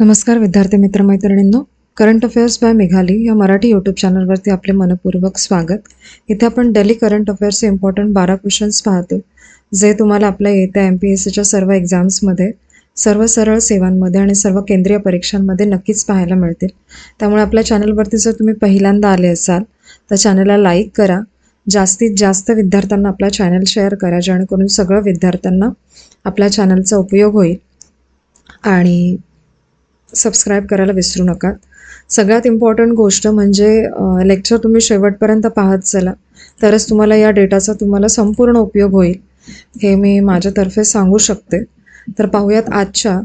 नमस्कार विद्यार्थी मित्रमैत्रिणींनो, current affairs bye Meghali या मराठी यूट्यूब चॅनलवरती आपले मनपूर्वक स्वागत. इथे आपण डेली करंट अफेअर्सचे इम्पॉर्टंट 12 क्वेश्चन्स पाहतो, जे तुम्हाला आपल्या येत्या MPSCच्या सर्व एक्झाम्समध्ये, सर्व सरळ सेवांमध्ये आणि सर्व केंद्रीय परीक्षांमध्ये नक्कीच पाहायला मिळतील. त्यामुळे आपल्या चॅनलवरती जर तुम्ही पहिल्यांदा आले असाल तर चॅनलला लाईक करा, जास्तीत जास्त विद्यार्थ्यांना आपला चॅनल शेअर करा, जेणेकरून सगळ्या विद्यार्थ्यांना आपल्या चॅनलचा उपयोग होईल. आणि सबस्क्राईब करायला विसरू नका. सगळ्यात इम्पॉर्टंट गोष्ट म्हणजे लेक्चर तुम्ही शेवटपर्यंत पाहत चला, तरच तुम्हाला या डेटाचा संपूर्ण उपयोग होईल, हे मी माझ्यातर्फे सांगू शकते. तर पाहूयात आजच्या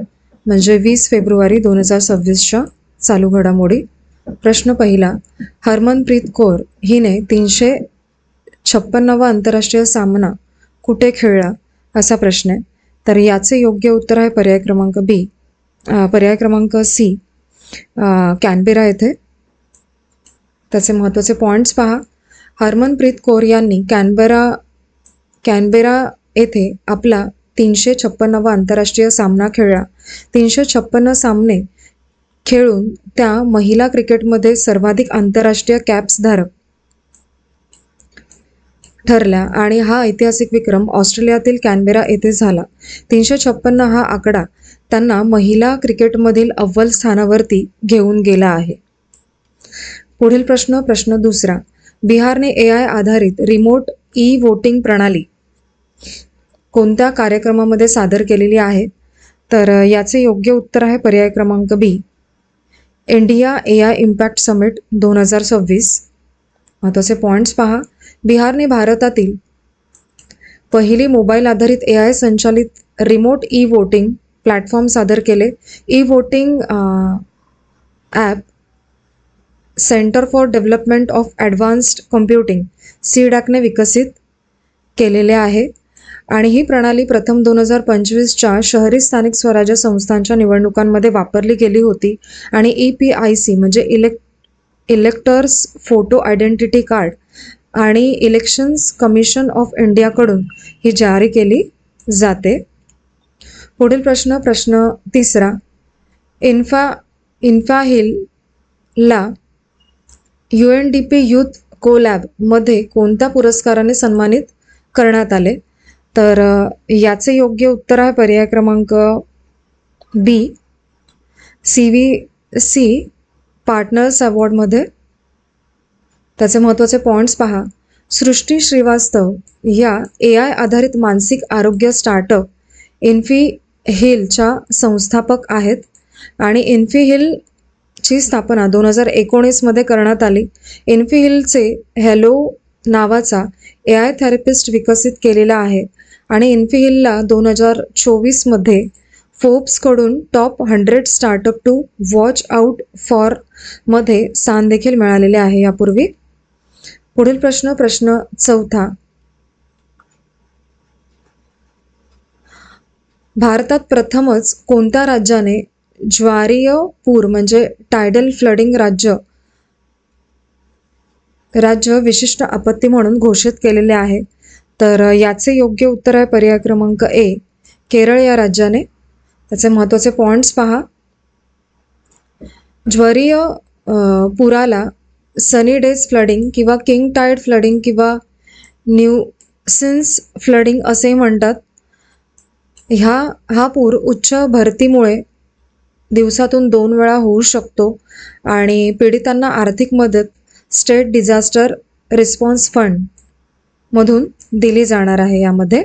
म्हणजे 20 फेब्रुवारी 2026च्या चालू घडामोडी. प्रश्न पहिला, हरमनप्रीत कौर हिने 356वा आंतरराष्ट्रीय सामना कुठे खेळला, असा प्रश्न आहे. तर याचे योग्य उत्तर आहे पर्याय क्रमांक सी, कॅनबेरा येथे. त्याचे महत्त्वाचे पॉईंट्स पहा. हरमनप्रीत कौर यांनी कॅनबेरा येथे आपला 356वा आंतरराष्ट्रीय सामना खेळला. 356 सामने खेळून त्या महिला क्रिकेटमध्ये सर्वाधिक आंतरराष्ट्रीय कॅप्स धारक ठरल्या आणि हा ऐतिहासिक विक्रम ऑस्ट्रेलियातील कॅनबेरा येथे झाला. 356 हा आकडा त्यांना महिला क्रिकेटमधील अव्वल स्थानावरती घेऊन गेला आहे. पुढील प्रश्न दुसरा, बिहारने AI आधारित रिमोट ई-वोटिंग प्रणाली कोणत्या कार्यक्रमामध्ये सादर केलेली आहे. तर याचे योग्य उत्तर आहे पर्याय क्रमांक बी, इंडिया AI इम्पॅक्ट समिट 2026. महत्त्वाचे पॉईंट्स पहा. बिहारने भारतातील पहिली मोबाईल आधारित AI संचालित रिमोट ई-वोटिंग प्लॅटफॉर्म सादर केले. E-voting app centre for development of advanced computing CDAC विकसित केलेले आहे आणि ही प्रणाली प्रथम 2025च्या शहरी स्थानिक स्वराज्य संस्थांच्या निवडणुकांमध्ये वापरली गेली होती आणि EPIC म्हणजे इलेक्टर्स फोटो आयडेंटिटी कार्ड आणि इलेक्शन्स कमिशन ऑफ इंडियाकडून ही जारी केली जाते. पुढील प्रश्न तिसरा, इन्फाहिलला UNDP यूथ कोलॅब मध्ये कोणत्या पुरस्काराने सन्मानित करण्यात आले. तर याचे योग्य उत्तर आहे पर्याय क्रमांक बी, CVC पार्टनर्स अवॉर्डमध्ये. त्याचे महत्त्वाचे पॉईंट्स पहा. सृष्टी श्रीवास्तव या AI आधारित मानसिक आरोग्य स्टार्टअप इन्फिहिलच्या संस्थापक आहेत आणि इन्फिहिलची स्थापना 2019 मध्ये करण्यात आली. इन्फिहिलचे हॅलो नावाचा AI थेरपिस्ट विकसित केलेला आहे आणि इन्फिहिलला 2024 मध्ये फोर्ब्सकडून top 100 startup to watch out for मध्ये स्थान देखील मिळालेले आहे यापूर्वी. पुढील प्रश्न चौथा, भारतात प्रथमच कोणत्या राज्याने ज्वारीय पूर म्हणजे टायडल फ्लडिंग राज्य विशिष्ट आपत्ती म्हणून घोषित केलेले आहे. तर याचे योग्य उत्तर आहे पर्याय क्रमांक ए, केरळ या राज्याने. त्याचे महत्त्वाचे पॉईंट्स पहा. ज्वारीय पुराला सनी डेज फ्लडिंग किंवा किंग टाईड फ्लडिंग किंवा न्यूसेन्स फ्लडिंग असे म्हणतात. हा पूर उच्च भरतीमुळे दिवसातून 2 वेळा होऊ शकतो आणि पीडितांना आर्थिक मदत स्टेट डिझास्टर रिस्पॉन्स फंड मधून दिली जाणार आहे. यामध्ये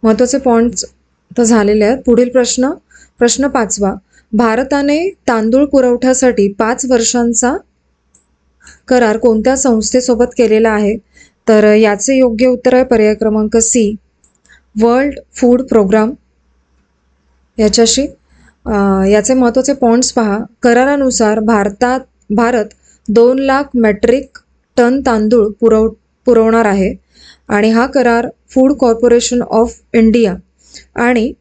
महत्त्वाचे पॉईंट्स तर झालेले आहेत. पुढील प्रश्न पाचवा, भारताने तांदूळ पुरवठ्यासाठी 5 वर्षांचा करार कोणत्या संस्थेसोबत केलेला आहे. तर याचे योग्य उत्तर आहे पर्याय क्रमांक सी, वर्ल्ड फूड प्रोग्राम याच्याशी. याचे महत्त्वाचे पॉईंट्स पहा. करारानुसार भारत 2 लाख मेट्रिक टन तांदूळ पुरवणार आहे आणि हा करार फूड कॉर्पोरेशन ऑफ इंडिया आणि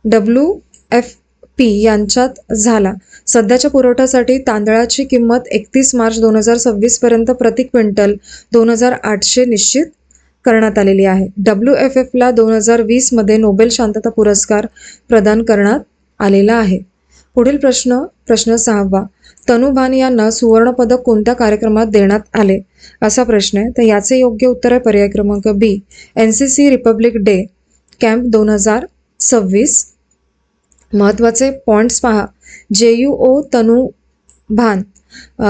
WFP यांच्यात झाला. सध्याच्या पुरवठ्यासाठी तांदळाची किंमत 31 मार्च 2026 पर्यंत प्रति क्विंटल 2800 निश्चित करण्यात आलेली आहे. WFFला 2020 मध्ये नोबेल शांतता पुरस्कार प्रदान करण्यात आलेला आहे. पुढील प्रश्न, प्रश्न 6वा. तनू भान यांना सुवर्णपदक कोणत्या कार्यक्रमात देण्यात आले, असा प्रश्न आहे. तर याचे योग्य उत्तर आहे पर्याय क्रमांक बी, NCC रिपब्लिक डे कॅम्प 2026. महत्त्वाचे पॉईंट्स पहा. JUO तनू भान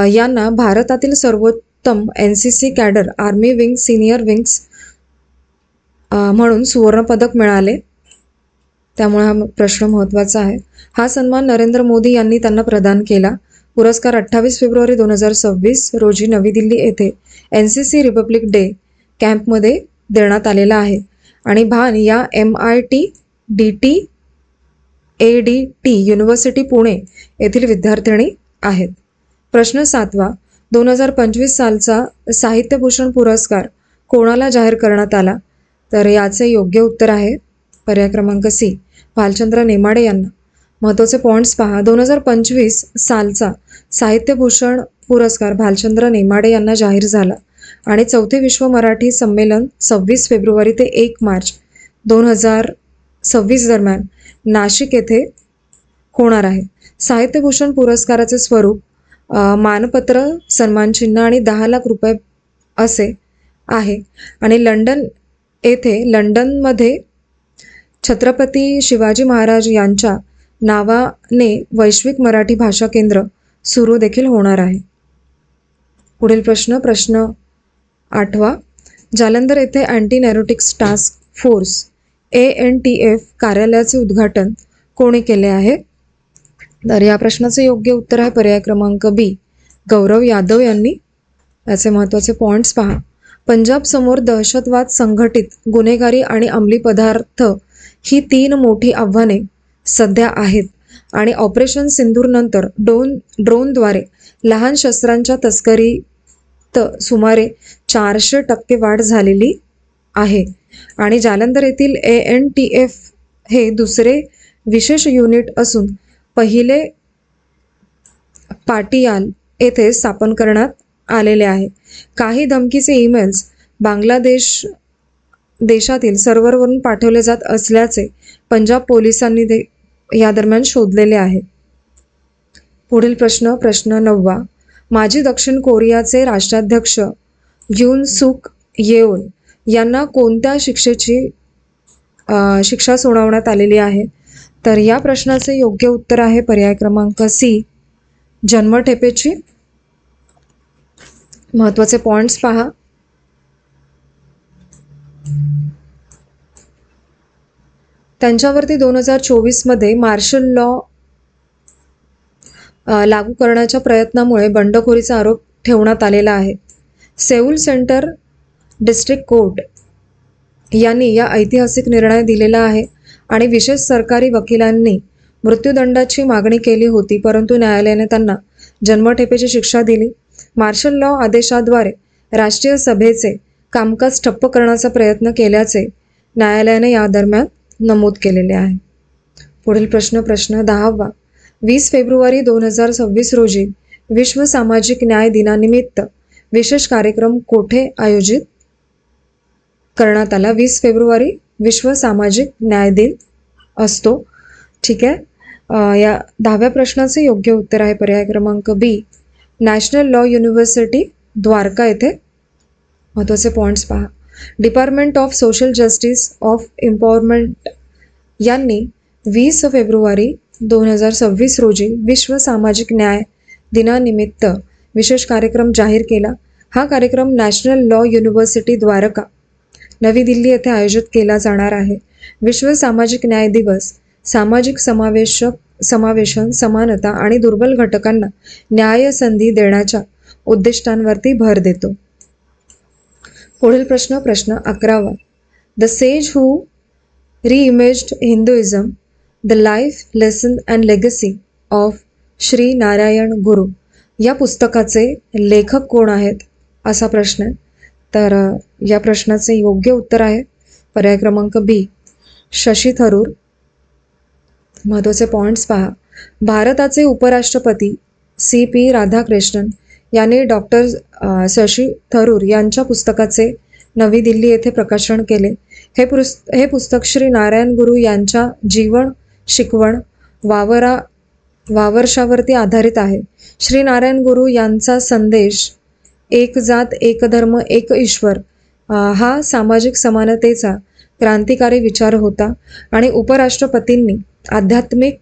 यांना भारतातील सर्वोत्तम NCC cadre army wing senior wings म्हणून सुवर्णपदक मिळाले, त्यामुळे हा प्रश्न महत्त्वाचा आहे. हा सन्मान नरेंद्र मोदी यांनी त्यांना प्रदान केला. पुरस्कार 28 फेब्रुवारी 2026 रोजी नवी दिल्ली येथे NCC रिपब्लिक डे कॅम्पमध्ये देण्यात आलेला आहे. आणि भान या MIT DT ADT university Pune येथील विद्यार्थिनी आहेत. प्रश्न 7वा. 2025 सालचा साहित्यभूषण पुरस्कार कोणाला जाहीर करण्यात आला, तर याचे योग्य उत्तर आहे पर्याय क्रमांक सी, भालचंद्र नेमाडे यांना. महत्त्वाचे पॉईंट्स पहा. 2025 सालचा साहित्यभूषण पुरस्कार भालचंद्र नेमाडे यांना जाहीर झाला आणि 4थे विश्व मराठी संमेलन 26 फेब्रुवारी ते 1 मार्च 2026 दरम्यान नाशिक येथे होणार आहे. साहित्यभूषण पुरस्काराचे स्वरूप मानपत्र, सन्मानचिन्ह आणि 10 लाख रुपये असे आहे. आणि लंडनमध्ये छत्रपती शिवाजी महाराज यांच्या नावाने वैश्विक मराठी भाषा केंद्र सुरू देखील होणार आहे. पुढील प्रश्न, प्रश्न 8वा. जालंधर येथे अँटी नॅरोटिक्स टास्क फोर्स ANTF कार्यालयाचे उद्घाटन कोणी केले आहे, तर या प्रश्नाचे योग्य उत्तर आहे पर्याय क्रमांक बी, गौरव यादव यांनी. याचे महत्त्वाचे पॉईंट्स पहा. पंजाब समोर दहशतवाद, संघटित गुन्हेगारी आणि अंमली पदार्थ ही 3 मोठी आव्हाने सध्या आहेत आणि ऑपरेशन सिंदूरनंतर ड्रोनद्वारे लहान शस्त्रांच्या तस्करीत सुमारे 400% वाढ झालेली आहे. आणि जालंधर येथील ANTF हे दुसरे विशेष युनिट असून पहिले पाटियाल येथे स्थापन करण्यात आलेले आहे. काही धमकीचे ईमेल्स देशातील सर्व्हरवरून पाठवले जात असल्याचे पंजाब पोलिसांनी या दरम्यान शोधलेले आहे. पुढील प्रश्न, प्रश्न 9वा. माजी दक्षिण कोरियाचे राष्ट्राध्यक्ष युन सुक येओल यांना कोणत्या शिक्षा सुनावण्यात आलेली आहे, तर या प्रश्नाचे योग्य उत्तर आहे पर्याय क्रमांक सी, जन्मठेपेची. महत्त्वाचे पॉईंट्स पहा. त्यांच्यावरती 2024 मध्ये मार्शल लॉ लागू करण्याच्या प्रयत्नामुळे बंडखोरीचा आरोप ठेवण्यात आलेला आहे. सेऊल सेंट्रल डिस्ट्रिक्ट कोर्ट यांनी या ऐतिहासिक निर्णय दिलेला आहे आणि विशेष सरकारी वकिलांनी मृत्यूदंडाची मागणी केली होती, परंतु न्यायालयाने त्यांना जन्मठेपेची शिक्षा दिली. मार्शल लॉ आदेशाद्वारे राष्ट्रीय सभेचे कामकाज ठप्प करण्याचा प्रयत्न केल्याचे न्यायालयाने या दरम्यान नमूद केलेले आहे. पुढील प्रश्न, प्रश्न 10वा. 20 फेब्रुवारी 2026 रोजी विश्व सामाजिक न्याय दिनानिमित्त विशेष कार्यक्रम कोठे आयोजित करण्यात आला. 20 फेब्रुवारी विश्व सामाजिक न्याय दिन असतो. ठीक आहे. या 10व्या प्रश्नाचे योग्य उत्तर आहे पर्याय क्रमांक बी, नॅशनल लॉ युनिव्हर्सिटी द्वारका येथे. महत्त्वाचे पॉईंट्स पहा. Department of social justice of empowerment यांनी 20 फेब्रुवारी 2026 रोजी विश्व सामाजिक न्याय दिनानिमित्त विशेष कार्यक्रम जाहीर केला. हा कार्यक्रम नॅशनल लॉ युनिव्हर्सिटी द्वारका नवी दिल्ली येथे आयोजित केला जाणार आहे. विश्व सामाजिक न्याय दिवस सामाजिक समावेशन, समानता आणि दुर्बल घटकांना न्याय संधी देण्याच्या उद्दिष्टांवरती भर देतो. पुढील प्रश्न, प्रश्न 11वा. The sage who reimagined Hinduism, the life, lesson and legacy of Shri Narayana Guru या पुस्तकाचे लेखक कोण आहेत, असा प्रश्न आहे. तर या प्रश्नाचे योग्य उत्तर आहे पर्याय क्रमांक बी, शशी थरूर. महत्त्वाचे पॉईंट्स पहा. भारताचे उपराष्ट्रपती CP राधाकृष्णन यांनी डॉक्टर शशी थरूर यांच्या पुस्तकाचे नवी दिल्ली येथे प्रकाशन केले. हे पुस्तक श्री नारायण गुरु यांच्या जीवन, शिकवण वावरशावरती आधारित आहे. श्री नारायण गुरु यांचा संदेश एक जात एक धर्म एक ईश्वर हा सामाजिक समानतेचा क्रांतिकारी विचार होता आणि उपराष्ट्रपतींनी आध्यात्मिक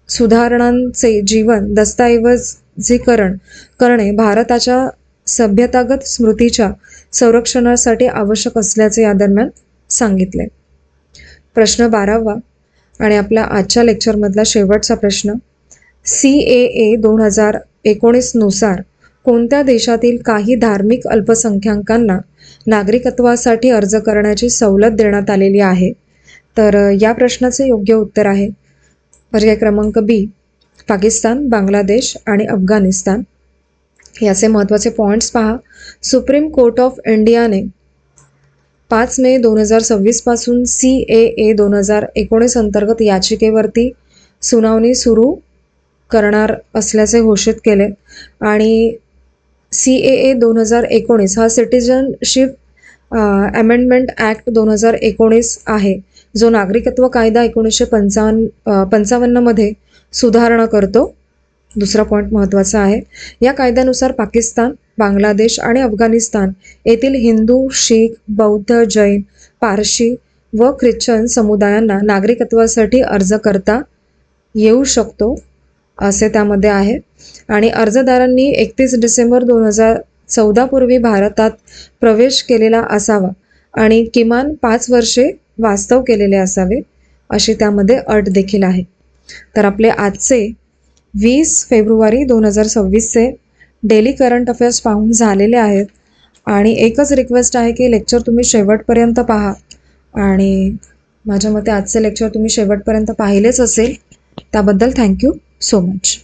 सुधारणांचे जीवन दस्तऐवजीकरण करणे भारताच्या सभ्यतागत स्मृतीच्या संरक्षणासाठी आवश्यक असल्याचे या दरम्यान सांगितले. प्रश्न 12वा आणि आपल्या आजच्या लेक्चरमधला शेवटचा प्रश्न. CAA 2019 नुसार कोणत्या देशातील काही धार्मिक अल्पसंख्याकांना नागरिकत्वासाठी अर्ज करण्याची सवलत देण्यात आलेली आहे? तर या प्रश्नाचे योग्य उत्तर आहे पर्याय क्रमांक बी, पाकिस्तान, बांगलादेश आणि अफगाणिस्तान. याचे महत्त्वाचे पॉईंट्स पहा. सुप्रीम कोर्ट ऑफ इंडियाने 5 मे 2026 पासून CAA 2019 अंतर्गत याचिकेवरती सुनावणी सुरू करणार असल्याचे घोषित केले आणि CAA 2019 हा सिटिझनशिप अमेंडमेंट ॲक्ट 2019 आहे, जो नागरिकत्व कायदा 1955 मध्ये सुधारणा करतो. दुसरा पॉईंट महत्त्वाचा आहे. या कायद्यानुसार पाकिस्तान, बांगलादेश आणि अफगाणिस्तान येथील हिंदू, शीख, बौद्ध, जैन, पारशी व ख्रिश्चन समुदायांना नागरिकत्वासाठी अर्ज करता येऊ शकतो असे त्यामध्ये आहे. आणि अर्जदारांनी 31 डिसेंबर 2014 पूर्वी भारतात प्रवेश केलेला असावा आणि किमान 5 वर्षे वास्तव केलेले असावे अशी त्यामध्ये अट देखील आहे. तर आपले आजचे 20 फेब्रुवारी 2026चे डेली करंट अफेअर्स पाहून झालेले आहेत आणि एकच रिक्वेस्ट आहे की लेक्चर तुम्ही शेवटपर्यंत पहा आणि माझ्या मते आजचे लेक्चर तुम्ही शेवटपर्यंत पाहिलेच असेल. त्याबद्दल थँक्यू सो मच.